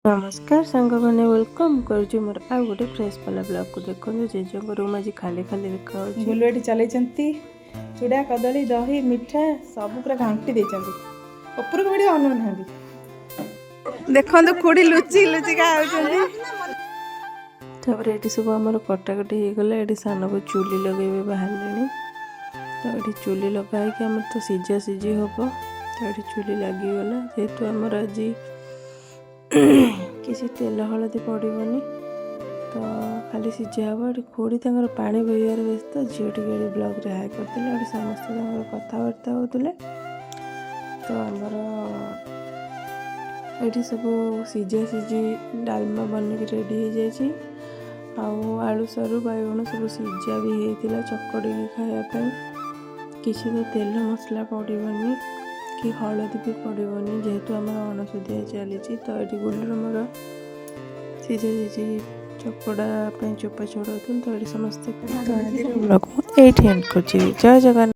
नमस्कार सांग मैंने वेलकम कर मोर आ गोटे फ्रेश वाला ब्लॉग को देखो जेजों रूम आज खाली खाली देखा बुलुएटी चलती चूड़ा कदली दही मिठा सब पूरा घांटी देती उपरको भिड़ अनु ना देखो खुड़ी लुचि लुचि तापर ये सब आम कटाकटी हो गला ये सान को चूली लगे बाहर तो ये चूली लगाई आम तो सीझा सीझी हम तो ये चूली लगिगला जेहेतु आमर आज किसी तेल हलदी पड़ोनी तो खाली सीझा हम ये खोड़ी पानी बोहार व्यस्त झील टे ब्लॉग रे हाई करते समस्त कथबार्ता होते तो आमर ये सब सीझा सीझी डालमा बनिक रेडी हो जाए आलू सारू बैगण सब सीझा भी होता चकड़ी खायापी किसी तो तेल मसला पड़ोनी कि हलदी भी पड़ोनी जेहेतु आम अणसुधिया चली तो ये गुलर मोर सीझा सीझी चकड़ा चोपा छड़ा तो ये समस्ते ये एंड कर जय जगन्नाथ।